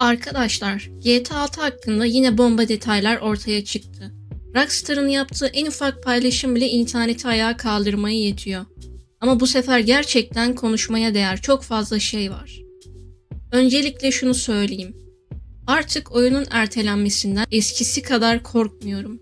Arkadaşlar, GTA 6 hakkında yine bomba detaylar ortaya çıktı. Rockstar'ın yaptığı en ufak paylaşım bile interneti ayağa kaldırmaya yetiyor. Ama bu sefer gerçekten konuşmaya değer çok fazla şey var. Öncelikle şunu söyleyeyim. Artık oyunun ertelenmesinden eskisi kadar korkmuyorum.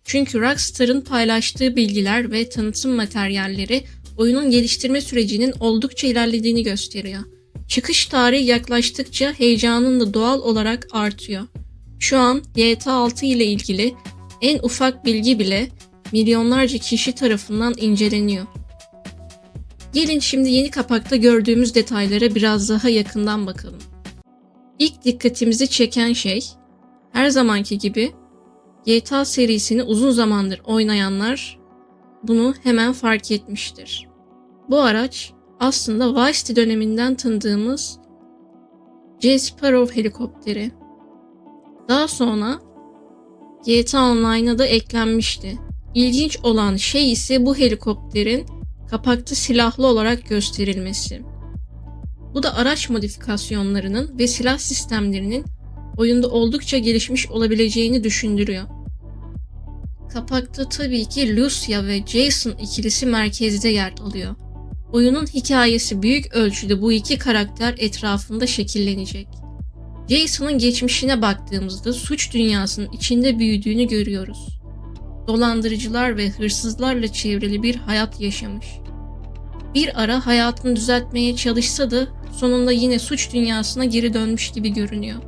Çünkü Rockstar'ın paylaştığı bilgiler ve tanıtım materyalleri oyunun geliştirme sürecinin oldukça ilerlediğini gösteriyor. Çıkış tarihi yaklaştıkça heyecanın da doğal olarak artıyor. Şu an GTA 6 ile ilgili en ufak bilgi bile milyonlarca kişi tarafından inceleniyor. Gelin şimdi yeni kapakta gördüğümüz detaylara biraz daha yakından bakalım. İlk dikkatimizi çeken şey, her zamanki gibi GTA serisini uzun zamandır oynayanlar bunu hemen fark etmiştir. Bu araç aslında Vice City döneminden tanıdığımız J. Sparrow helikopteri. Daha sonra GTA Online'a da eklenmişti. İlginç olan şey ise bu helikopterin kapakta silahlı olarak gösterilmesi. Bu da araç modifikasyonlarının ve silah sistemlerinin oyunda oldukça gelişmiş olabileceğini düşündürüyor. Kapakta tabii ki Lucia ve Jason ikilisi merkezde yer alıyor. Oyunun hikayesi büyük ölçüde bu iki karakter etrafında şekillenecek. Jason'ın geçmişine baktığımızda suç dünyasının içinde büyüdüğünü görüyoruz. Dolandırıcılar ve hırsızlarla çevrili bir hayat yaşamış. Bir ara hayatını düzeltmeye çalışsa da sonunda yine suç dünyasına geri dönmüş gibi görünüyor.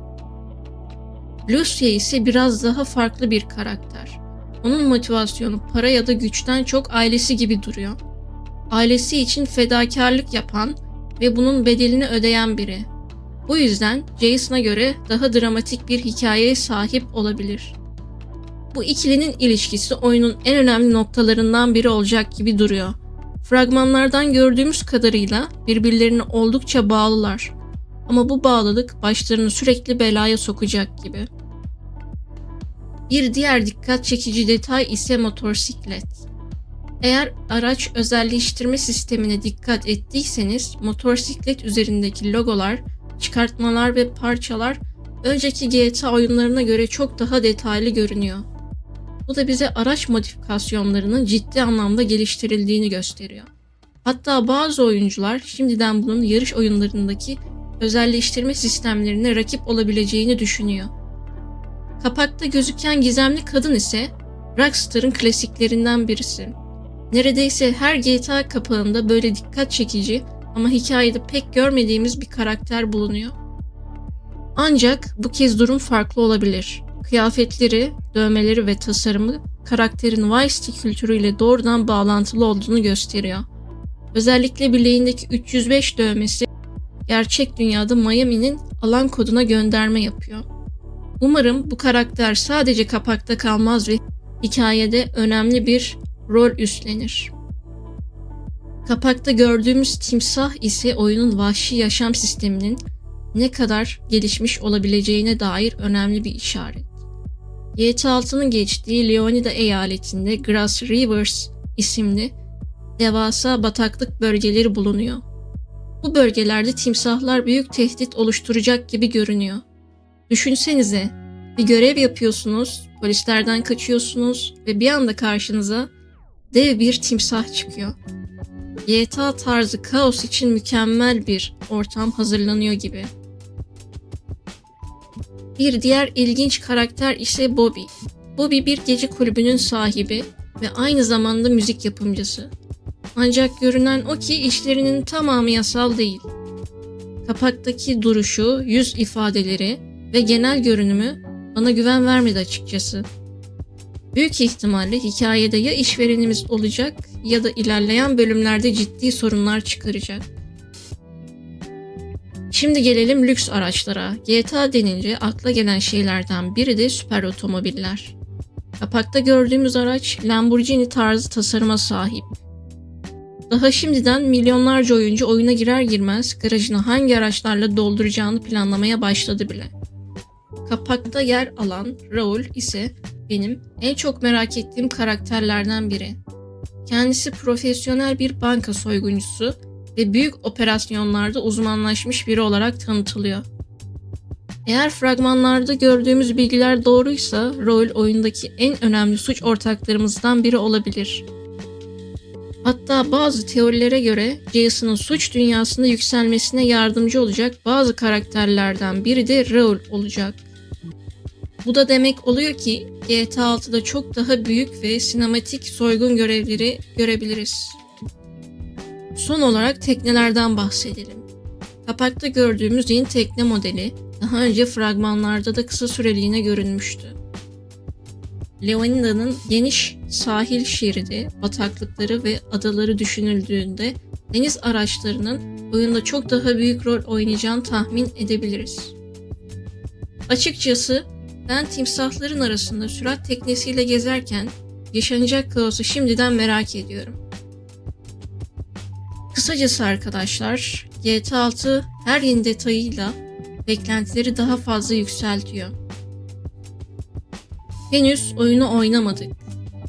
Lucia ise biraz daha farklı bir karakter. Onun motivasyonu para ya da güçten çok ailesi gibi duruyor. Ailesi için fedakarlık yapan ve bunun bedelini ödeyen biri. Bu yüzden Jason'a göre daha dramatik bir hikayeye sahip olabilir. Bu ikilinin ilişkisi oyunun en önemli noktalarından biri olacak gibi duruyor. Fragmanlardan gördüğümüz kadarıyla birbirlerine oldukça bağlılar. Ama bu bağlılık başlarını sürekli belaya sokacak gibi. Bir diğer dikkat çekici detay ise motosiklet. Eğer araç özelleştirme sistemine dikkat ettiyseniz motosiklet üzerindeki logolar, çıkartmalar ve parçalar önceki GTA oyunlarına göre çok daha detaylı görünüyor. Bu da bize araç modifikasyonlarının ciddi anlamda geliştirildiğini gösteriyor. Hatta bazı oyuncular şimdiden bunun yarış oyunlarındaki özelleştirme sistemlerine rakip olabileceğini düşünüyor. Kapakta gözüken gizemli kadın ise Rockstar'ın klasiklerinden birisi. Neredeyse her GTA kapağında böyle dikkat çekici ama hikayede pek görmediğimiz bir karakter bulunuyor. Ancak bu kez durum farklı olabilir. Kıyafetleri, dövmeleri ve tasarımı karakterin Vice City kültürüyle doğrudan bağlantılı olduğunu gösteriyor. Özellikle bileğindeki 305 dövmesi gerçek dünyada Miami'nin alan koduna gönderme yapıyor. Umarım bu karakter sadece kapakta kalmaz ve hikayede önemli bir rol üstlenir. Kapakta gördüğümüz timsah ise oyunun vahşi yaşam sisteminin ne kadar gelişmiş olabileceğine dair önemli bir işaret. GTA 6'nın geçtiği Leonida eyaletinde Grass Rivers isimli devasa bataklık bölgeleri bulunuyor. Bu bölgelerde timsahlar büyük tehdit oluşturacak gibi görünüyor. Düşünsenize, bir görev yapıyorsunuz, polislerden kaçıyorsunuz ve bir anda karşınıza dev bir timsah çıkıyor. GTA tarzı kaos için mükemmel bir ortam hazırlanıyor gibi. Bir diğer ilginç karakter ise Bobby. Bobby bir gece kulübünün sahibi ve aynı zamanda müzik yapımcısı. Ancak görünen o ki işlerinin tamamı yasal değil. Kapaktaki duruşu, yüz ifadeleri ve genel görünümü bana güven vermedi açıkçası. Büyük ihtimalle hikayede ya işverenimiz olacak ya da ilerleyen bölümlerde ciddi sorunlar çıkaracak. Şimdi gelelim lüks araçlara. GTA denince akla gelen şeylerden biri de süper otomobiller. Kapakta gördüğümüz araç Lamborghini tarzı tasarıma sahip. Daha şimdiden milyonlarca oyuncu oyuna girer girmez garajını hangi araçlarla dolduracağını planlamaya başladı bile. Kapakta yer alan Raul ise benim en çok merak ettiğim karakterlerden biri. Kendisi profesyonel bir banka soyguncusu ve büyük operasyonlarda uzmanlaşmış biri olarak tanıtılıyor. Eğer fragmanlarda gördüğümüz bilgiler doğruysa Roel oyundaki en önemli suç ortaklarımızdan biri olabilir. Hatta bazı teorilere göre Jason'ın suç dünyasında yükselmesine yardımcı olacak bazı karakterlerden biri de Roel olacak. Bu da demek oluyor ki GTA 6'da çok daha büyük ve sinematik soygun görevleri görebiliriz. Son olarak teknelerden bahsedelim. Kapakta gördüğümüz yeni tekne modeli daha önce fragmanlarda da kısa süreliğine görünmüştü. Leonida'nın geniş sahil şeridi, bataklıkları ve adaları düşünüldüğünde deniz araçlarının oyunda çok daha büyük rol oynayacağını tahmin edebiliriz. Açıkçası ben timsahların arasında sürat teknesiyle gezerken yaşanacak kaosu şimdiden merak ediyorum. Kısacası arkadaşlar, GTA 6 her yeni detayıyla beklentileri daha fazla yükseltiyor. Henüz oyunu oynamadık.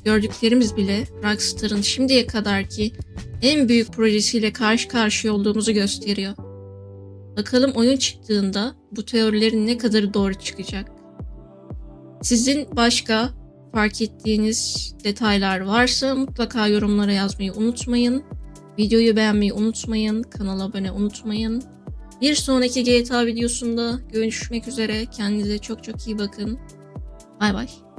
Gördüklerimiz bile Rockstar'ın şimdiye kadarki en büyük projesiyle karşı karşıya olduğumuzu gösteriyor. Bakalım oyun çıktığında bu teorilerin ne kadarı doğru çıkacak. Sizin başka fark ettiğiniz detaylar varsa mutlaka yorumlara yazmayı unutmayın. Videoyu beğenmeyi unutmayın. Kanala abone unutmayın. Bir sonraki GTA videosunda görüşmek üzere. Kendinize çok çok iyi bakın. Bay bay.